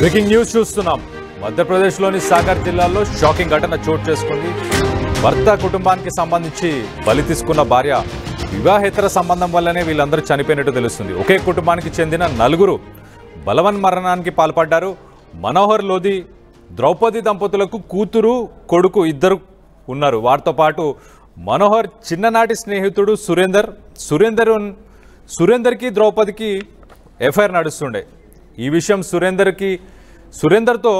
Breaking news చూస్తున్నాం. మధ్యప్రదేశ్లోని సాగర్ జిల్లాలో షాకింగ్ ఘటన చోటు చేసుకుంది. భర్త కుటుంబానికి సంబంధించి బలి తీసుకున్న భార్య వివాహేతర సంబంధం వల్లనే వీళ్ళందరూ చనిపోయినట్టు తెలుస్తుంది. ఒకే కుటుంబానికి చెందిన నలుగురు బలవన్మరణానికి పాల్పడ్డారు. మనోహర్ లోధి, ద్రౌపది దంపతులకు కూతురు, కొడుకు ఇద్దరు ఉన్నారు. వారితో పాటు మనోహర్ చిన్ననాటి స్నేహితుడు సురేందర్కి ద్రౌపదికి ఎఫ్ఐఆర్ నడుస్తుండే. ఈ విషయం సురేందర్తో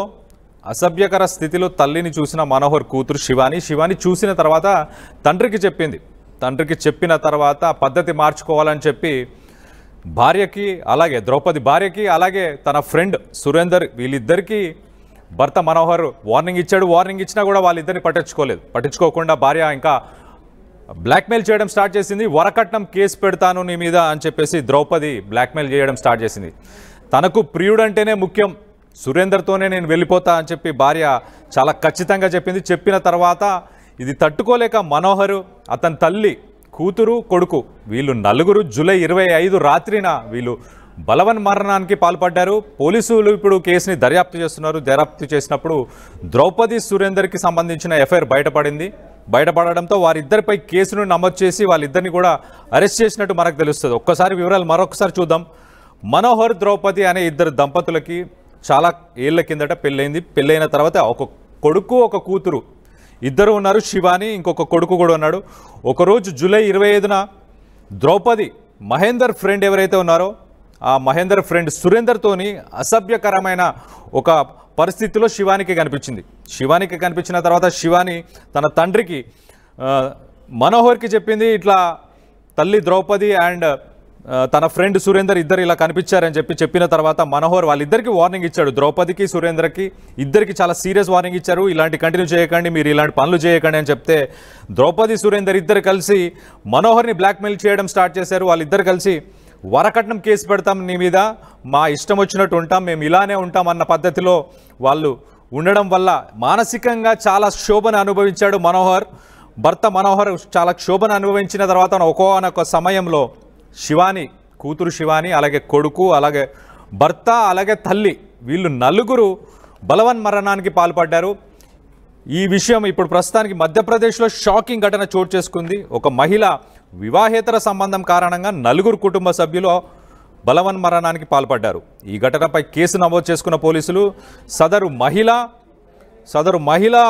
అసభ్యకర స్థితిలో తల్లిని చూసిన మనోహర్ కూతురు శివాని చూసిన తర్వాత తండ్రికి చెప్పింది. తండ్రికి చెప్పిన తర్వాత పద్ధతి మార్చుకోవాలని చెప్పి భార్యకి, అలాగే ద్రౌపది భార్యకి, అలాగే తన ఫ్రెండ్ సురేందర్ వీళ్ళిద్దరికీ భర్త మనోహర్ వార్నింగ్ ఇచ్చాడు. వార్నింగ్ ఇచ్చినా కూడా వాళ్ళిద్దరిని పట్టించుకోకుండా భార్య ఇంకా బ్లాక్మెయిల్ చేయడం స్టార్ట్ చేసింది. వరకట్నం కేసు పెడతాను నీ మీద అని చెప్పేసి ద్రౌపది బ్లాక్మెయిల్ చేయడం స్టార్ట్ చేసింది. తనకు ప్రియుడంటేనే ముఖ్యం, సురేందర్తోనే నేను వెళ్ళిపోతా అని చెప్పి భార్య చాలా ఖచ్చితంగా చెప్పింది. చెప్పిన తర్వాత ఇది తట్టుకోలేక మనోహర్, అతని తల్లి, కూతురు, కొడుకు వీళ్ళు నలుగురు జూలై 25 రాత్రిన వీళ్ళు బలవన్మరణానికి పాల్పడ్డారు. పోలీసులు ఇప్పుడు కేసుని దర్యాప్తు చేస్తున్నారు. దర్యాప్తు చేసినప్పుడు ద్రౌపది, సురేందర్కి సంబంధించిన ఎఫ్ఐఆర్ బయటపడడంతో వారిద్దరిపై కేసును నమోదు చేసి వాళ్ళిద్దరిని కూడా అరెస్ట్ చేసినట్టు మనకు తెలుస్తుంది. ఒక్కసారి వివరాలు మరొకసారి చూద్దాం. మనోహర్, ద్రౌపది అనే ఇద్దరు దంపతులకి చాలా ఏళ్ల కిందట పెళ్ళైంది. పెళ్ళైన తర్వాత ఒక కొడుకు, ఒక కూతురు ఇద్దరు ఉన్నారు. శివాని, ఇంకొక కొడుకు కూడా ఉన్నాడు. ఒకరోజు జూలై 25న ద్రౌపది మహేందర్ ఫ్రెండ్ ఎవరైతే ఉన్నారో ఆ మహేందర్ ఫ్రెండ్ సురేందర్తోని అసభ్యకరమైన ఒక పరిస్థితిలో శివానికి కనిపించిన తర్వాత శివాని తన తండ్రికి మనోహర్కి చెప్పింది. ఇట్లా తల్లి ద్రౌపది అండ్ తన ఫ్రెండ్ సురేందర్ ఇద్దరు ఇలా కనిపించారని చెప్పిన తర్వాత మనోహర్ వాళ్ళిద్దరికి వార్నింగ్ ఇచ్చాడు. ద్రౌపదికి, సురేందర్కి ఇద్దరికి చాలా సీరియస్ వార్నింగ్ ఇచ్చారు. ఇలాంటి కంటిన్యూ చేయకండి, మీరు ఇలాంటి పనులు చేయకండి అని చెప్తే ద్రౌపది, సురేందర్ ఇద్దరు కలిసి మనోహర్ని బ్లాక్మెయిల్ చేయడం స్టార్ట్ చేశారు. వాళ్ళిద్దరు కలిసి వరకట్నం కేసు పెడతాం నీ మీద, మా ఇష్టం వచ్చినట్టు ఉంటాం, మేము ఇలానే ఉంటాం అన్న పద్ధతిలో వాళ్ళు ఉండడం వల్ల మానసికంగా చాలా క్షోభను అనుభవించాడు మనోహర్. భర్త మనోహర్ చాలా క్షోభను అనుభవించిన తర్వాత ఒక్కొక్క సమయంలో శివాని, కూతురు శివాని, అలాగే కొడుకు, అలాగే భర్త, అలాగే తల్లి వీళ్ళు నలుగురు బలవన్మరణానికి పాల్పడ్డారు. ఈ విషయం ఇప్పుడు ప్రస్తుతానికి మధ్యప్రదేశ్లో షాకింగ్ ఘటన చోటు చేసుకుంది. ఒక మహిళ వివాహేతర సంబంధం కారణంగా నలుగురు కుటుంబ సభ్యులు బలవన్మరణానికి పాల్పడ్డారు. ఈ ఘటనపై కేసు నమోదు చేసుకున్న పోలీసులు సదరు మహిళ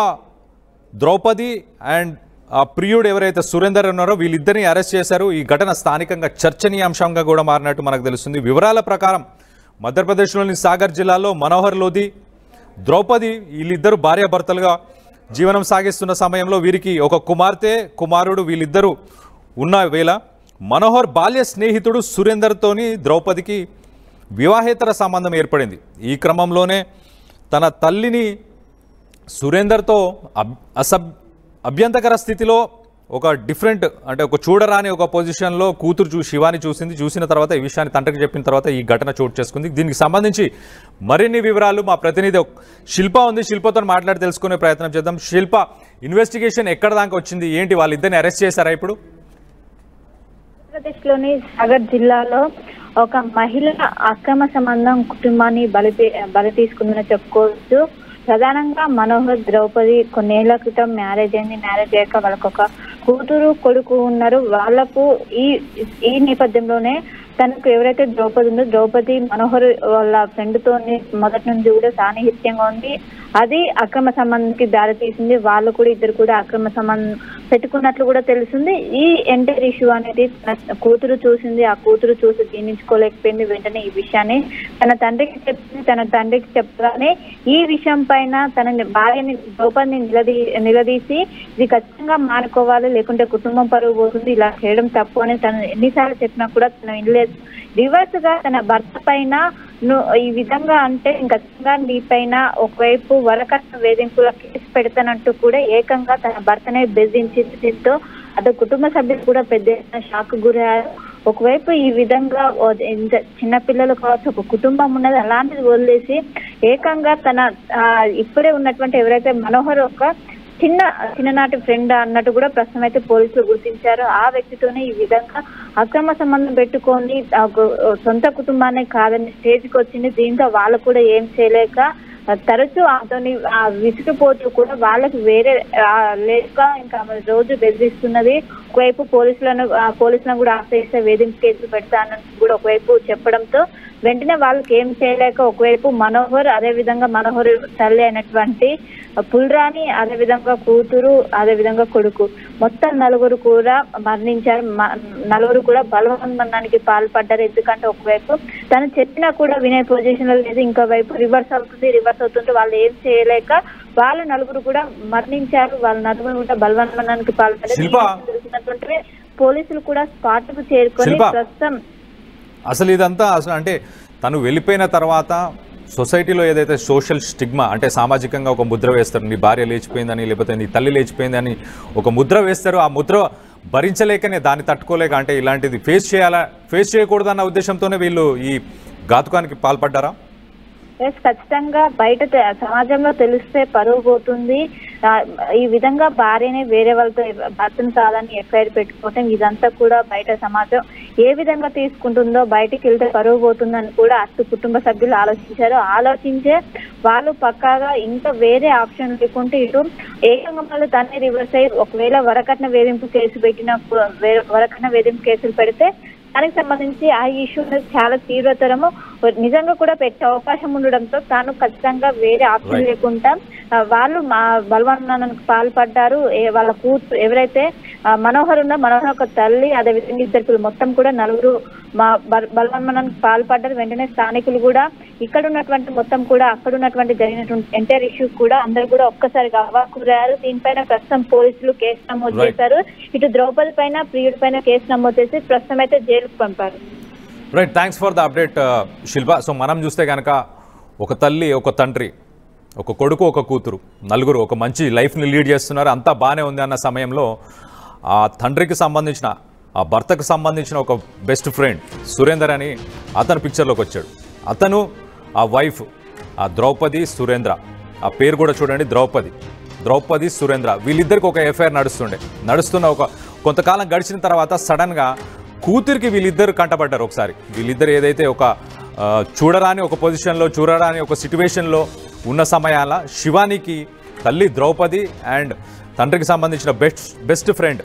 ద్రౌపది అండ్ ఆ ప్రియుడు ఎవరైతే సురేందర్ ఉన్నారో వీళ్ళిద్దరిని అరెస్ట్ చేశారు. ఈ ఘటన స్థానికంగా చర్చనీయాంశంగా కూడా మారినట్టు మనకు తెలుస్తుంది. వివరాల ప్రకారం మధ్యప్రదేశ్లోని సాగర్ జిల్లాలో మనోహర్ లోధి, ద్రౌపది వీళ్ళిద్దరు భార్యాభర్తలుగా జీవనం సాగిస్తున్న సమయంలో వీరికి ఒక కుమార్తె, కుమారుడు వీళ్ళిద్దరూ ఉన్న వేళ మనోహర్ బాల్య స్నేహితుడు సురేందర్తోని ద్రౌపదికి వివాహేతర సంబంధం ఏర్పడింది. ఈ క్రమంలోనే తన తల్లిని సురేందర్తో అభ్యంతకర స్థితిలో ఒక డిఫరెంట్ అంటే ఒక చూడరాని ఒక పొజిషన్లో కూతురు శివాని చూసిన తర్వాత ఈ విషయాన్ని తండ్రికి చెప్పిన తర్వాత ఈ ఘటన చోటు చేసుకుంది. దీనికి సంబంధించి మరిన్ని వివరాలు మా ప్రతినిధి శిల్ప ఉంది, శిల్పతో మాట్లాడి తెలుసుకునే ప్రయత్నం చేద్దాం. శిల్ప, ఇన్వెస్టిగేషన్ ఎక్కడ దాకా వచ్చింది, ఏంటి, వాళ్ళిద్దరిని అరెస్ట్ చేశారా ఇప్పుడు? ఆంధ్రప్రదేశ్లోని సాగర్ జిల్లాలో ఒక మహిళ అక్రమ సంబంధం కుటుంబాన్ని బలి తీసుకుందని చెప్పుకోవచ్చు. ప్రధానంగా మనోహర్, ద్రౌపది కొన్నేళ్ల క్రితం మ్యారేజ్ అయింది. మ్యారేజ్ అయ్యాక వాళ్ళకు ఒక కూతురు, కొడుకు ఉన్నారు. వాళ్లకు ఈ నేపథ్యంలోనే తనకు ఎవరైతే ద్రౌపది ఉందో ద్రౌపది మనోహర్ వాళ్ళ ఫ్రెండ్ తో మొదటి నుంచి కూడా సాన్నిహిత్యంగా ఉంది. అది అక్రమ సంబంధానికి దారి తీసింది. వాళ్ళు కూడా ఇద్దరు కూడా అక్రమ సంబంధం పెట్టుకున్నట్లు కూడా తెలుస్తుంది. ఈ ఎంటైర్ ఇష్యూ అనేది తన కూతురు చూసింది. ఆ కూతురు చూసి జీర్ణించుకోలేకపోయింది. వెంటనే ఈ విషయాన్ని తన తండ్రికి చెప్పింది. తన తండ్రికి చెప్పగానే ఈ విషయం పైన తన భార్యని, ద్రౌపదిని నిలదీసి ఇది ఖచ్చితంగా మానుకోవాలి, లేకుంటే కుటుంబం పరువు పోతుంది, ఇలా చేయడం తప్పు అని తను ఎన్నిసార్లు చెప్పినా కూడా తను వినలేదు. రివర్స్ గా తన భర్త పైన ఈ విధంగా అంటే ఖచ్చితంగా నీ పైన ఒకవైపు వరకట్న వేధింపుల కేసు పెడతానంటూ కూడా ఏకంగా తన భర్తనే బెదిరించింది. దీంతో అతని కుటుంబ సభ్యులు కూడా పెద్ద షాక్ గురయ్యారు. ఒకవైపు ఈ విధంగా చిన్నపిల్లలు కావచ్చు, ఒక కుటుంబం ఉన్నది, అలాంటిది వదిలేసి ఏకంగా తన ఇప్పుడే ఉన్నటువంటి ఎవరైతే మనోహర్ ఒక చిన్ననాటి ఫ్రెండ్ అన్నట్టు కూడా ప్రస్తుతం అయితే పోలీసులు గుర్తించారు. ఆ వ్యక్తితోనే ఈ విధంగా అక్రమ సంబంధం పెట్టుకొని సొంత కుటుంబాన్ని కాదని స్టేజ్కి వచ్చింది. దీంతో వాళ్ళు కూడా ఏం చేయలేక తరచూ అతని విసిగిపోతూ కూడా వాళ్ళకి వేరే లేక ఇంకా రోజు బెదిరిస్తున్నది. ఒకవైపు పోలీసులను కూడా ఆశ్రయిస్తే వేధింపు కేసులు పెడతానని కూడా ఒకవైపు చెప్పడంతో వెంటనే వాళ్ళకి ఏం చేయలేక ఒకవైపు మనోహర్, అదేవిధంగా మనోహర్ తల్లి అయినటువంటి పుల్రాణి, అదేవిధంగా కూతురు, అదేవిధంగా కొడుకు మొత్తం నలుగురు కూడా మరణించారు. నలుగురు కూడా బలవన్మరణానికి పాల్పడ్డారు. ఎందుకంటే ఒకవైపు తను చెప్పినా కూడా వినే పొజిషన్ లో లేదు, ఇంకోవైపు రివర్స్ అవుతుంటే వాళ్ళు ఏం చేయలేక వాళ్ళు నలుగురు కూడా మరణించారు. వాళ్ళ నలుగురు కూడా బలవన్మరణానికి పాల్పడ్డారు. పోలీసులు కూడా స్పాట్ కు చేరుకొని ప్రస్తుతం అసలు ఇదంతా అసలు అంటే తను వెళ్ళిపోయిన తర్వాత సొసైటీలో ఏదైతే సోషల్ స్టిగ్మా అంటే సామాజికంగా ఒక ముద్ర వేస్తారు, నీ భార్య లేచిపోయిందని లేకపోతే నీ తల్లి లేచిపోయిందని ఒక ముద్ర వేస్తారు. ఆ ముద్ర భరించలేకనే దాన్ని తట్టుకోలేక అంటే ఇలాంటిది ఫేస్ చేయకూడదన్న ఉద్దేశంతోనే వీళ్ళు ఈ ఘాతుకానికి పాల్పడ్డారా? ఖచ్చితంగా బయట సమాజంలో తెలిస్తే పరువు పోతుంది. ఈ విధంగా భార్యనే వేరే వాళ్ళతో భర్తను కాదని ఎఫ్ఐఆర్ పెట్టుకోవటం ఇదంతా కూడా బయట సమాజం ఏ విధంగా తీసుకుంటుందో, బయటికి వెళ్తే పరువు పోతుందని కూడా అటు కుటుంబ సభ్యులు ఆలోచించే వాళ్ళు పక్కాగా ఇంకా వేరే ఆప్షన్ లేకుంటే ఇటు ఏకంగా మళ్ళీ దాన్ని రివర్స్ అయ్యి ఒకవేళ వరకట్న వేధింపు కేసులు పెడితే దానికి సంబంధించి ఆ ఇష్యూ చాలా తీవ్రతరము నిజంగా కూడా పెట్టే అవకాశం ఉండడంతో తాను ఖచ్చితంగా వేరే ఆప్షన్ లేకుండా వాళ్ళు బలవన్మరణానికి పాల్పడ్డారు. వాళ్ళ కూతురు ఎవరైతే మనోహర్ ఒక తల్లి, అదేవిధంగా ఇద్దరు పిల్లలు మొత్తం కూడా నలుగురు బలవన్మరణానికి పాల్పడ్డారు. వెంటనే స్థానికులు కూడా ఇక్కడ ఉన్నటువంటి మొత్తం కూడా అక్కడ ఉన్నటువంటి జరిగినటువంటి ఎంటైర్ ఇష్యూ కూడా అందరూ కూడా ఒక్కసారిగా అవాక్కురారు. దీనిపైన ప్రస్తుతం పోలీసులు కేసు నమోదు చేశారు. ఇటు ద్రౌపది పైన, ప్రియుడి పైన కేసు నమోదు చేసి ప్రస్తుతం అయితే జైలుకు పంపారు. Right, thanks for the update Shilpa. So మనం చూస్తే కనుక ఒక తల్లి, ఒక తండ్రి, ఒక కొడుకు, ఒక కూతురు, నలుగురు ఒక మంచి లైఫ్ని లీడ్ చేస్తున్నారు. అంతా బాగానే ఉంది అన్న సమయంలో ఆ తండ్రికి సంబంధించిన, ఆ భర్తకు సంబంధించిన ఒక బెస్ట్ ఫ్రెండ్ సురేందర్ అని అతను పిక్చర్లోకి వచ్చాడు. అతను, ఆ వైఫ్, ఆ ద్రౌపది సురేంద్ర, ఆ పేరు కూడా చూడండి, ద్రౌపది సురేంద్ర, వీళ్ళిద్దరికి ఒక ఎఫ్ఐఆర్ నడుస్తున్న ఒక కొంతకాలం గడిచిన తర్వాత సడన్గా కూతురికి వీళ్ళిద్దరు కంటపడ్డారు. ఒకసారి వీళ్ళిద్దరు ఏదైతే ఒక చూడరాని ఒక పొజిషన్లో, చూడరాని ఒక సిట్యువేషన్లో ఉన్న సమయాల శివానికి తల్లి ద్రౌపది అండ్ తండ్రికి సంబంధించిన బెస్ట్ ఫ్రెండ్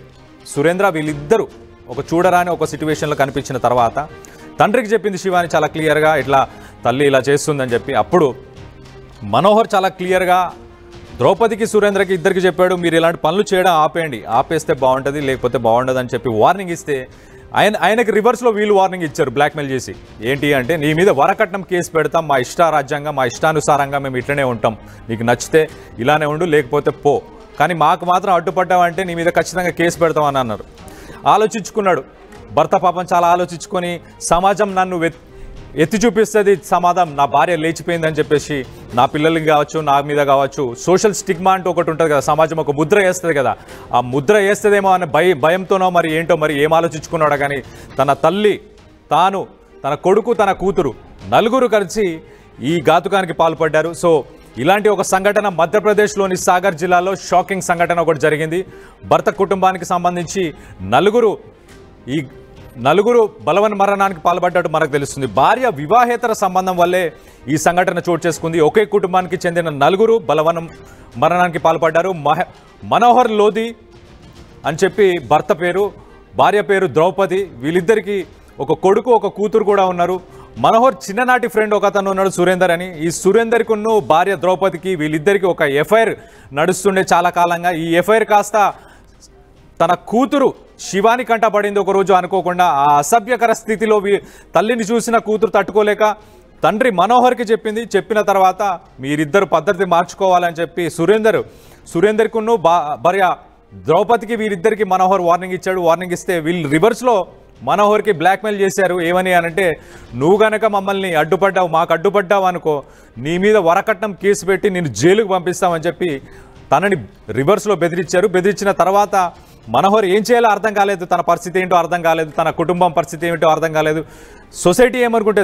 సురేంద్ర వీళ్ళిద్దరూ ఒక చూడరాని ఒక సిట్యువేషన్లో కనిపించిన తర్వాత తండ్రికి చెప్పింది శివాని చాలా క్లియర్గా, ఇట్లా తల్లి ఇలా చేస్తుందని చెప్పి. అప్పుడు మనోహర్ చాలా క్లియర్గా ద్రౌపదికి, సురేంద్రకి ఇద్దరికి చెప్పాడు, మీరు ఇలాంటి పనులు చేయడం ఆపేస్తే బాగుంటుంది, లేకపోతే బాగుండదు అని చెప్పి వార్నింగ్ ఇస్తే ఆయనకి రివర్స్లో వీళ్ళు వార్నింగ్ ఇచ్చారు బ్లాక్మెయిల్ చేసి. ఏంటి అంటే, నీ మీద వరకట్నం కేసు పెడతాం, మా ఇష్టారాజ్యంగా మా ఇష్టానుసారంగా మేము ఇట్లనే ఉంటాం, నీకు నచ్చితే ఇలానే ఉండు, లేకపోతే పో, కానీ మాకు మాత్రం అడ్డుపడ్డావంటే నీ మీద ఖచ్చితంగా కేసు పెడతామని అన్నారు. ఆలోచించుకున్నాడు భర్త పాపం, చాలా ఆలోచించుకొని సమాజం నన్ను ఎత్తి చూపిస్తుంది, సమాజం నా భార్య లేచిపోయిందని చెప్పేసి నా పిల్లలకి కావచ్చు, నా మీద కావచ్చు, సోషల్ స్టిగ్మా అంటూ ఒకటి ఉంటుంది కదా, సమాజం ఒక ముద్ర వేస్తుంది కదా, ఆ ముద్ర వేస్తుందేమో అనే భయంతోనో మరి ఏంటో మరి ఏం ఆలోచించుకున్నాడో కానీ తన తల్లి, తాను, తన కొడుకు, తన కూతురు నలుగురు కలిసి ఈ ఘాతుకానికి పాల్పడ్డారు. సో ఇలాంటి ఒక సంఘటన మధ్యప్రదేశ్లోని సాగర్ జిల్లాలో షాకింగ్ సంఘటన ఒకటి జరిగింది. భర్త కుటుంబానికి సంబంధించి నలుగురు బలవన్మరణానికి పాల్పడ్డట్టు మనకు తెలుస్తుంది. భార్య వివాహేతర సంబంధం వల్లే ఈ సంఘటన చోటు చేసుకుంది. ఒకే కుటుంబానికి చెందిన నలుగురు బలవన్మరణానికి పాల్పడ్డారు. మనోహర్ లోధి అని చెప్పి భర్త పేరు, భార్య పేరు ద్రౌపది, వీళ్ళిద్దరికీ ఒక కొడుకు, ఒక కూతురు కూడా ఉన్నారు. మనోహర్ చిన్ననాటి ఫ్రెండ్ ఒక అతను ఉన్నాడు సురేందర్ అని. ఈ సురేందర్కి భార్య ద్రౌపదికి వీళ్ళిద్దరికీ ఒక ఎఫ్ఐఆర్ నడుస్తుండే చాలా కాలంగా. ఈ ఎఫ్ఐఆర్ కాస్త తన కూతురు శివాని కంటపడింది ఒకరోజు అనుకోకుండా. ఆ అసభ్యకర స్థితిలో తల్లిని చూసిన కూతురు తట్టుకోలేక తండ్రి మనోహర్కి చెప్పింది. చెప్పిన తర్వాత మీరిద్దరు పద్ధతి మార్చుకోవాలని చెప్పి సురేందర్కి భార్య ద్రౌపదికి వీరిద్దరికి మనోహర్ వార్నింగ్ ఇచ్చాడు. వార్నింగ్ ఇస్తే వీళ్ళు రివర్స్లో మనోహర్కి బ్లాక్మెయిల్ చేశారు. ఏమని అనంటే, నువ్వు గనక మమ్మల్ని మాకు అడ్డుపడ్డావు అనుకో, నీ మీద వరకట్నం కేసు పెట్టి నేను జైలుకు పంపిస్తామని చెప్పి తనని రివర్స్లో బెదిరించారు. బెదిరించిన తర్వాత మనోహర్ ఏం చేయాలో అర్థం కాలేదు, తన పరిస్థితి ఏంటో అర్థం కాలేదు, తన కుటుంబం పరిస్థితి ఏమిటో అర్థం కాలేదు, సొసైటీ ఏమనుకుంటే